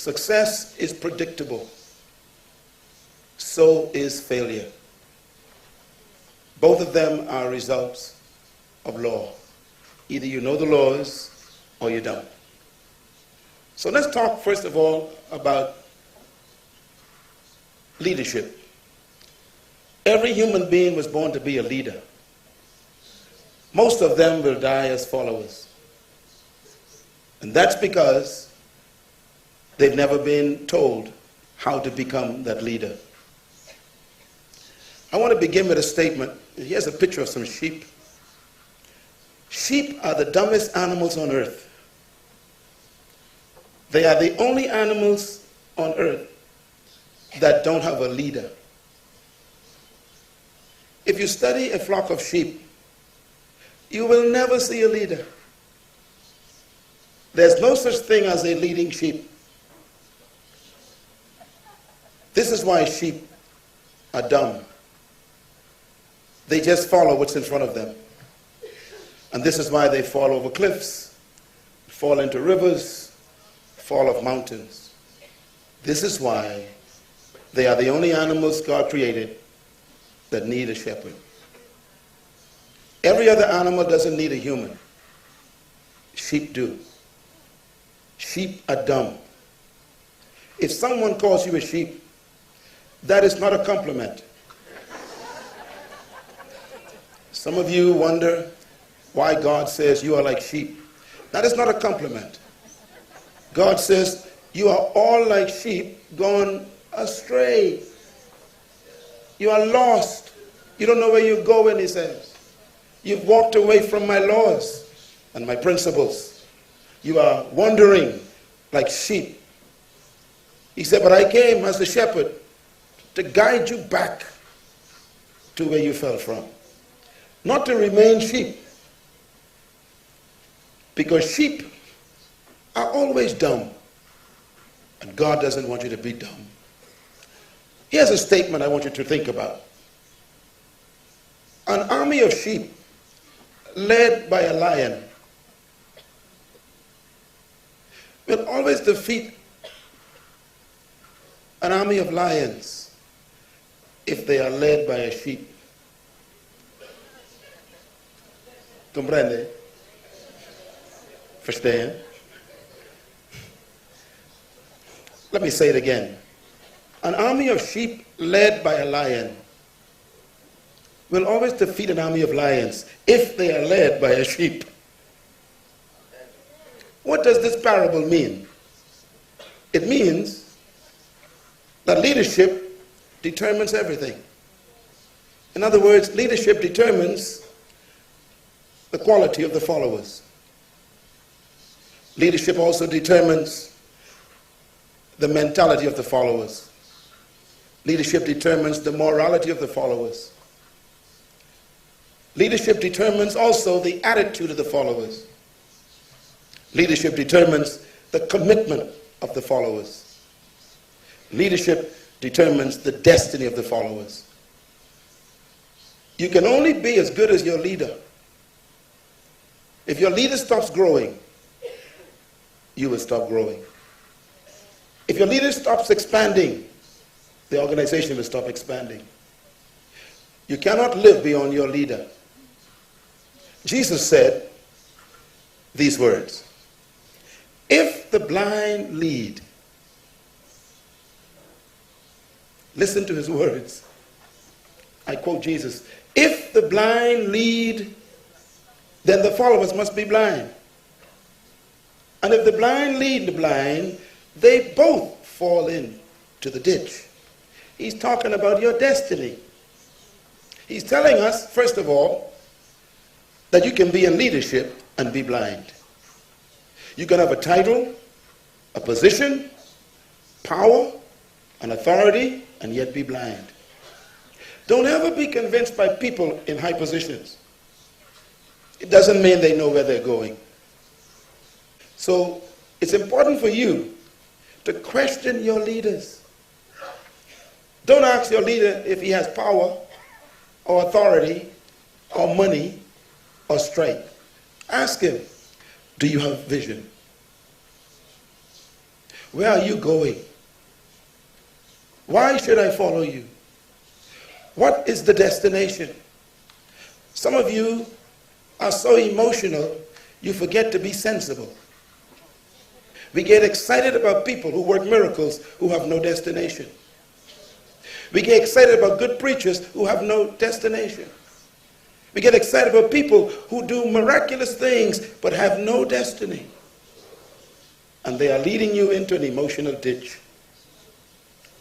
Success is predictable. So is failure. Both of them are results of law. Either you know the laws or you don't. So let's talk first of all about leadership. Every human being was born to be a leader. Most of them will die as followers. And that's because they've never been told how to become that leader. I want to begin with a statement. Here's a picture of some sheep. Sheep are the dumbest animals on earth. They are the only animals on earth that don't have a leader. If you study a flock of sheep, you will never see a leader. There's no such thing as a leading sheep. This is why sheep are dumb. They just follow what's in front of them. And this is why they fall over cliffs, fall into rivers, fall off mountains. This is why they are the only animals God created that need a shepherd. Every other animal doesn't need a human. Sheep do. Sheep are dumb. If someone calls you a sheep, that is not a compliment. Some of you wonder why God says you are like sheep. That is not a compliment. God says you are all like sheep gone astray. You are lost. You don't know where you're going, he says. You've walked away from my laws and my principles. You are wandering like sheep. He said, but I came as the shepherd to guide you back to where you fell from. Not to remain sheep. Because sheep are always dumb. And God doesn't want you to be dumb. Here's a statement I want you to think about. An army of sheep led by a lion will always defeat an army of lions if they are led by a sheep. Comprende? Verstehen? Let me say it again. An army of sheep led by a lion will always defeat an army of lions if they are led by a sheep. What does this parable mean? It means that leadership determines everything. In other words, leadership determines the quality of the followers. Leadership also determines the mentality of the followers. Leadership determines the morality of the followers. Leadership determines also the attitude of the followers. Leadership determines the commitment of the followers. Leadership determines the destiny of the followers. You can only be as good as your leader. If your leader stops growing, you will stop growing. If your leader stops expanding, the organization will stop expanding. You cannot live beyond your leader. Jesus said these words, if the blind lead, listen to his words. I quote Jesus, if the blind lead, then the followers must be blind. And if the blind lead the blind, they both fall into the ditch. He's talking about your destiny. He's telling us, first of all, that you can be in leadership and be blind. You can have a title, a position, power, and authority, and yet be blind. Don't ever be convinced by people in high positions. It doesn't mean they know where they're going. So it's important for you to question your leaders. Don't ask your leader if he has power or authority or money or strength. Ask him, do you have vision? Where are you going? Why should I follow you? What is the destination? Some of you are so emotional, you forget to be sensible. We get excited about people who work miracles who have no destination. We get excited about good preachers who have no destination. We get excited about people who do miraculous things but have no destiny. And they are leading you into an emotional ditch.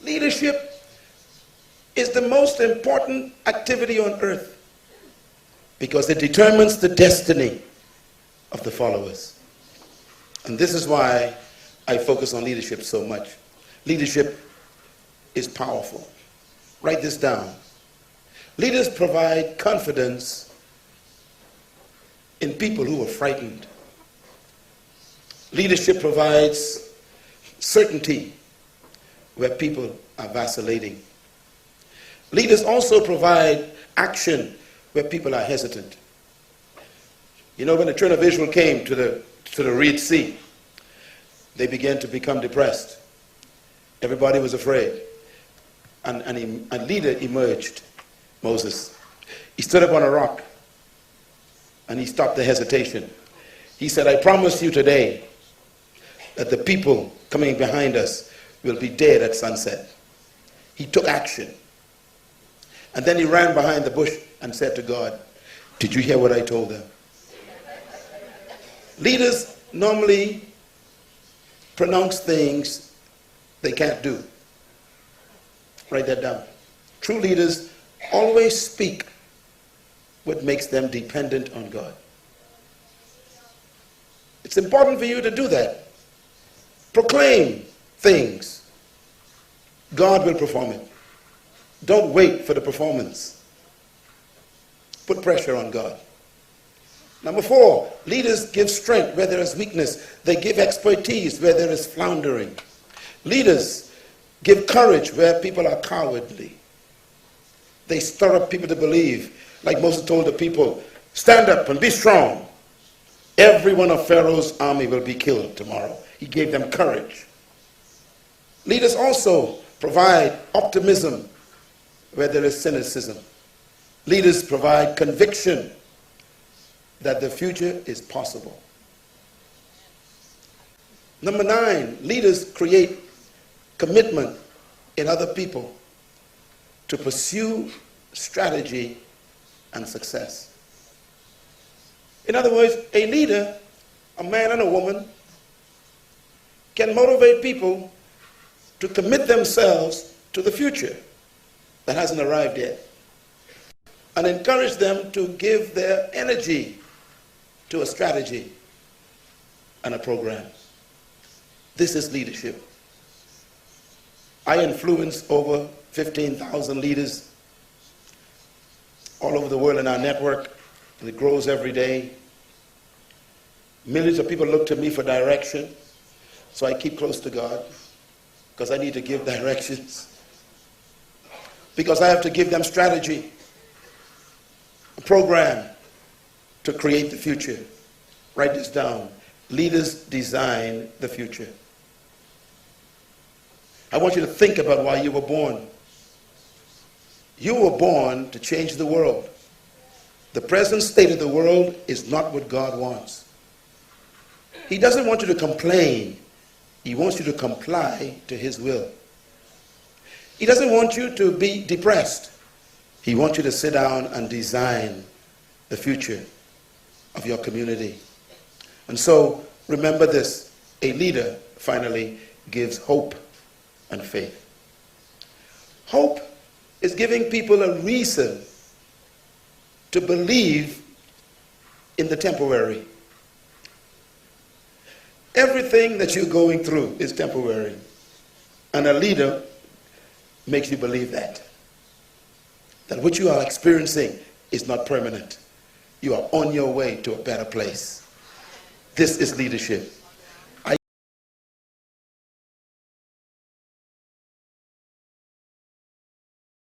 Leadership is the most important activity on earth because it determines the destiny of the followers. And this is why I focus on leadership so much. Leadership is powerful. Write this down. Leaders provide confidence in people who are frightened. Leadership provides certainty where people are vacillating. Leaders also provide action where people are hesitant. You know, when the children of Israel came to the Red Sea, they began to become depressed. Everybody was afraid. And a leader emerged, Moses. He stood up on a rock and he stopped the hesitation. He said, I promise you today that the people coming behind us will be dead at sunset. He took action. And then he ran behind the bush and said to God, did you hear what I told them? Leaders normally pronounce things they can't do. Write that down. True leaders always speak what makes them dependent on God. It's important for you to do that. Proclaim things. God will perform it. Don't wait for the performance. Put pressure on God. Number 4, leaders give strength where there is weakness. They give expertise where there is floundering. Leaders give courage where people are cowardly. They stir up people to believe, like Moses told the people, stand up and be strong. Every one of Pharaoh's army will be killed tomorrow. He gave them courage. Leaders also provide optimism where there is cynicism. Leaders provide conviction that the future is possible. Number 9, leaders create commitment in other people to pursue strategy and success. In other words, a leader, a man and a woman, can motivate people to commit themselves to the future that hasn't arrived yet, and encourage them to give their energy to a strategy and a program. This is leadership. I influence over 15,000 leaders all over the world in our network, and it grows every day. Millions of people look to me for direction, so I keep close to God because I need to give directions. Because I have to give them strategy, a program to create the future. Write this down. Leaders design the future. I want you to think about why you were born. You were born to change the world. The present state of the world is not what God wants. He doesn't want you to complain. He wants you to comply to his will. He doesn't want you to be depressed. He wants you to sit down and design the future of your community. And so, remember this. A leader, finally, gives hope and faith. Hope is giving people a reason to believe in the temporary. Everything that you're going through is temporary. And a leader makes you believe that. That what you are experiencing is not permanent. You are on your way to a better place. This is leadership.